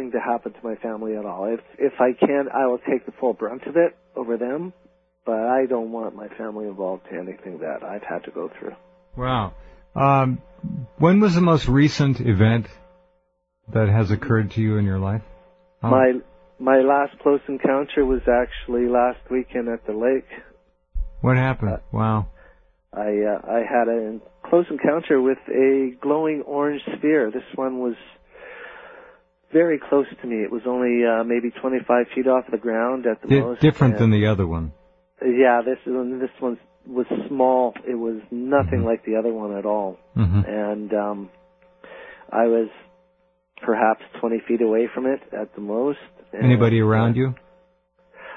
anything to happen to my family at all. If I can, I will take the full brunt of it over them, but I don't want my family involved in anything that I've had to go through. Wow. When was the most recent event that has occurred to you in your life? My last close encounter was actually last weekend at the lake. What happened? Wow. I had a close encounter with a glowing orange sphere. This one was very close to me. It was only maybe 25 feet off the ground at the most. Different than the other one. Yeah, this one was small. It was nothing like the other one at all. And I was perhaps 20 feet away from it at the most. And anybody around you?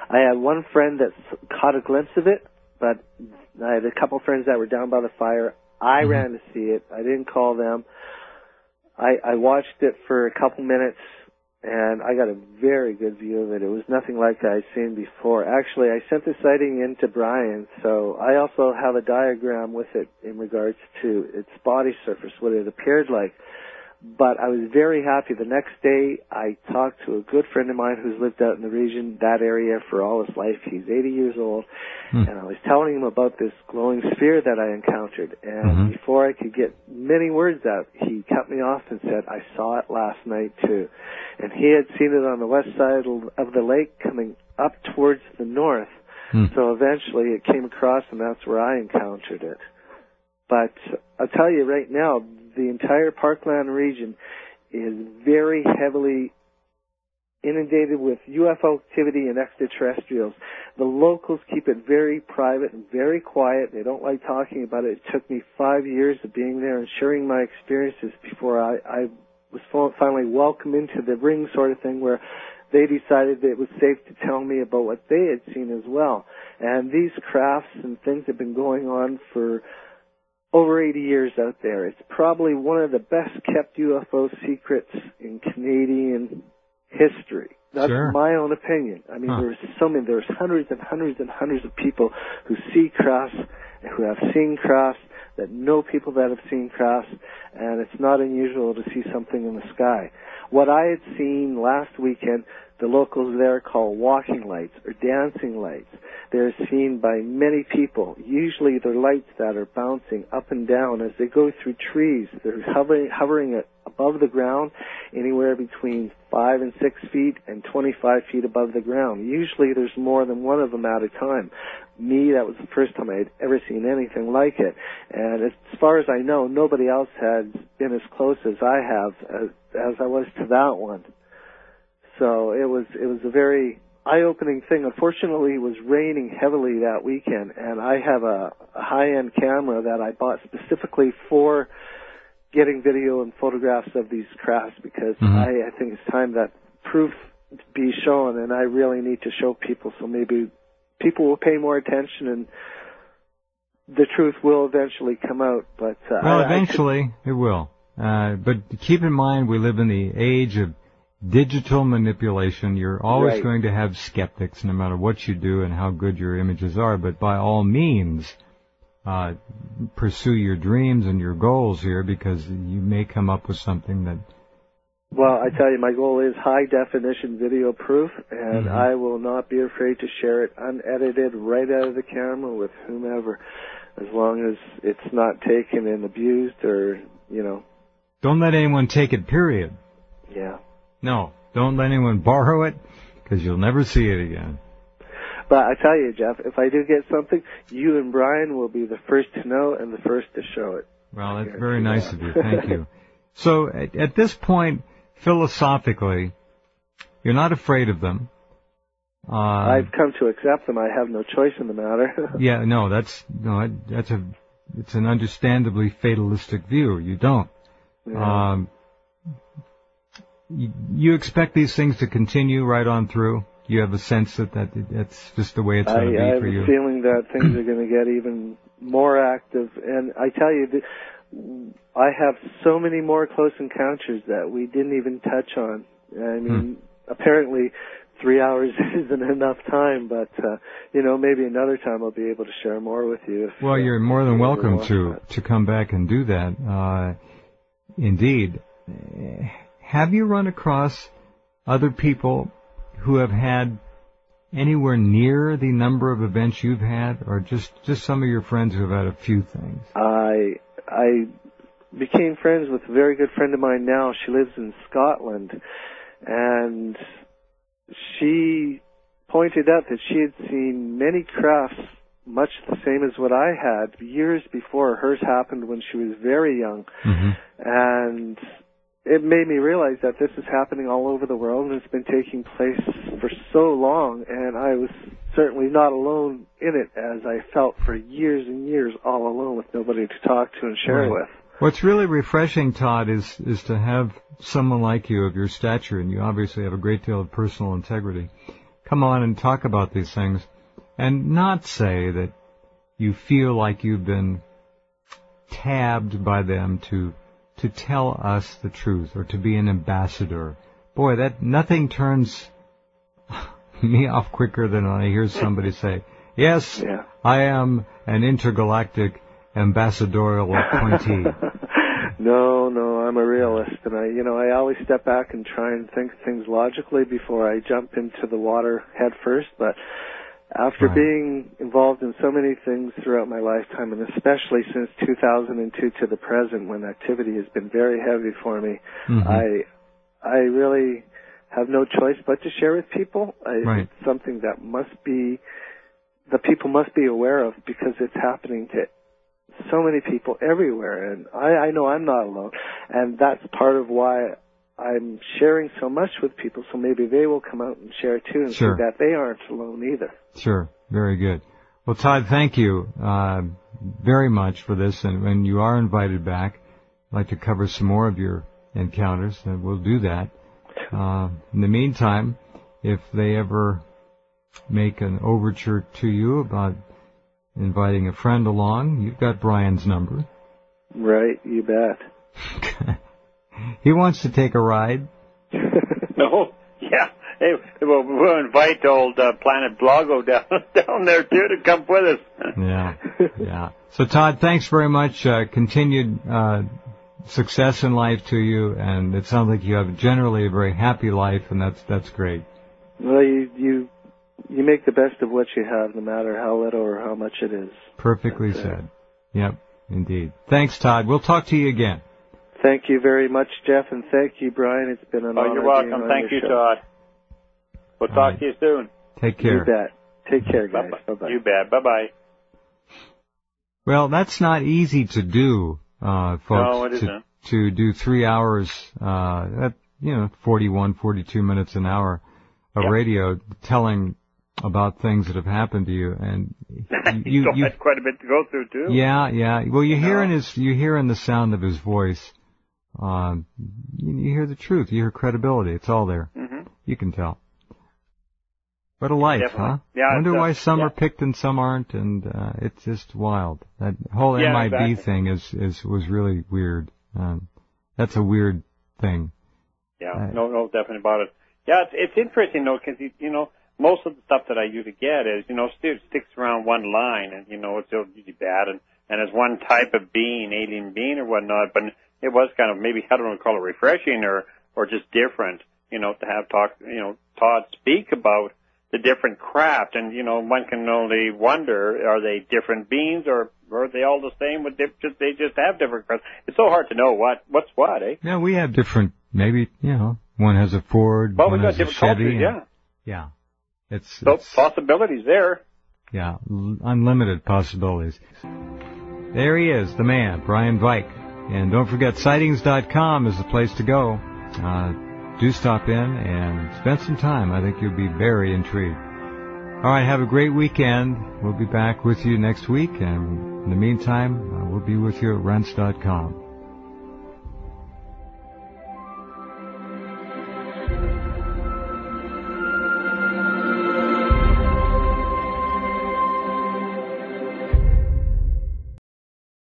I had one friend that caught a glimpse of it, but I had a couple friends that were down by the fire. I ran to see it. I didn't call them. I watched it for a couple minutes, and I got a very good view of it. It was nothing like I'd seen before. Actually, I sent the sighting in to Brian, so I also have a diagram with it in regards to its body surface, what it appeared like. But I was very happy. The next day, I talked to a good friend of mine who's lived out in the region, that area, for all his life. He's 80 years old. And I was telling him about this glowing sphere that I encountered. And before I could get many words out, he cut me off and said, I saw it last night too. And he had seen it on the west side of the lake coming up towards the north. So eventually it came across, and that's where I encountered it. But I'll tell you right now, the entire parkland region is very heavily inundated with UFO activity and extraterrestrials. The locals keep it very private and very quiet. They don't like talking about it. It took me 5 years of being there and sharing my experiences before I was finally welcomed into the ring sort of thing, where they decided that it was safe to tell me about what they had seen as well. And these crafts and things have been going on for over 80 years out there. It's probably one of the best kept UFO secrets in Canadian history. That's my own opinion. I mean, there's hundreds and hundreds and hundreds of people who see crafts, who have seen crafts, that know people that have seen crafts, and it's not unusual to see something in the sky. What I had seen last weekend, the locals there call walking lights or dancing lights. They're seen by many people. Usually they're lights that are bouncing up and down as they go through trees. They're hovering above the ground, anywhere between 5 and 6 feet and 25 feet above the ground. Usually there's more than one of them at a time. Me, that was the first time I had ever seen anything like it. And as far as I know, nobody else has been as close as I have, as I was to that one. So it was a very eye-opening thing. Unfortunately, it was raining heavily that weekend, and I have a high-end camera that I bought specifically for getting video and photographs of these crafts, because I think it's time that proof be shown, and I really need to show people, so maybe people will pay more attention and the truth will eventually come out. But eventually it will. But keep in mind, we live in the age of digital manipulation. You're always going to have skeptics, no matter what you do and how good your images are. But by all means, pursue your dreams and your goals here, because you may come up with something that... Well, I tell you, my goal is high-definition video proof, and I will not be afraid to share it unedited right out of the camera with whomever, as long as it's not taken and abused or, you know... Don't let anyone take it, period. Yeah. No, don't let anyone borrow it, because you'll never see it again. But I tell you, Jeff, if I do get something, you and Brian will be the first to know and the first to show it. Well, that's very nice of you. Thank you. So at this point, philosophically, you're not afraid of them. I've come to accept them. I have no choice in the matter. Yeah, no, it's an understandably fatalistic view. You don't. Yeah. You expect these things to continue right on through? You have a sense that that's just the way it's going to be for you? I have a feeling that things are going to get even more active. And I tell you, I have so many more close encounters that we didn't even touch on. I mean, apparently 3 hours isn't enough time, but, maybe another time I'll be able to share more with you. Well, you're more than welcome to come back and do that. Indeed. Have you run across other people who have had anywhere near the number of events you've had, or just some of your friends who have had a few things? I became friends with a very good friend of mine now. She lives in Scotland, and she pointed out that she had seen many crafts much the same as what I had years before. Hers happened when she was very young. Mm-hmm. And it made me realize that this is happening all over the world, and it's been taking place for so long, and I was certainly not alone in it, as I felt for years and years all alone with nobody to talk to and share with. What's really refreshing, Todd, is to have someone like you of your stature, and you obviously have a great deal of personal integrity, come on and talk about these things, and not say that you feel like you've been tabbed by them to tell us the truth or to be an ambassador. Boy, that nothing turns me off quicker than when I hear somebody say, yes, I am an intergalactic ambassadorial appointee. No, I'm a realist, and I always step back and try and think things logically before I jump into the water head first, but after being involved in so many things throughout my lifetime, and especially since 2002 to the present, when activity has been very heavy for me, I really have no choice but to share with people. It's something that the people must be aware of, because it's happening to so many people everywhere, and I know I'm not alone, and that's part of why I'm sharing so much with people, so maybe they will come out and share too, and see that they aren't alone either. Sure. Very good. Well, Todd, thank you very much for this, and when you are invited back, I'd like to cover some more of your encounters, and we'll do that. In the meantime, if they ever make an overture to you about inviting a friend along, you've got Brian's number. Right, you bet. He wants to take a ride. No, yeah. Hey, we'll invite old Planet Blago down there, too, to come with us. Yeah. So, Todd, thanks very much. Continued success in life to you, and it sounds like you have generally a very happy life, and that's great. Well, you make the best of what you have, no matter how little or how much it is. Perfectly said. Yep, indeed. Thanks, Todd. We'll talk to you again. Thank you very much, Jeff, and thank you, Brian. It's been an honor. Oh, you're welcome. Thank you, Todd. We'll talk to you soon. Take care. You bet. Take care, guys. Bye-bye. You bet. Bye-bye. Well, that's not easy to do, folks. No, it isn't. To do 3 hours, 41, 42 minutes an hour of radio telling about things that have happened to you, and you had quite a bit to go through too. Yeah. Well, you hear in the sound of his voice, you hear the truth, you hear credibility. It's all there. Mm-hmm. You can tell. What a life, huh? Yeah. I wonder why some are picked and some aren't, and it's just wild. That whole MIB thing was really weird. That's a weird thing. Yeah. No, definitely about it. Yeah, it's interesting though, because most of the stuff that I usually get is, still sticks around one line, and, it's usually bad, and it's one type of being, alien being or whatnot, but it was kind of maybe, I don't want to call it refreshing or just different, to have Todd speak about the different craft, and, one can only wonder, are they different beings, or are they all the same, they just have different crafts? It's so hard to know what's what, eh? Yeah, we have different, maybe, one has a Ford, one has a Chevy. Cultures, yeah. It's possibilities there. Yeah, unlimited possibilities. There he is, the man, Brian Vike. And don't forget, Sightings.com is the place to go. Do stop in and spend some time. I think you'll be very intrigued. All right, have a great weekend. We'll be back with you next week. And in the meantime, we'll be with you at Rense.com.